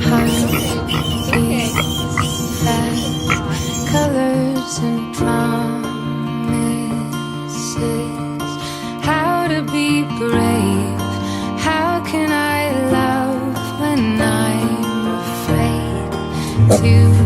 Heartbeats fast, colors and promises. How to be brave? How can I love when I'm afraid to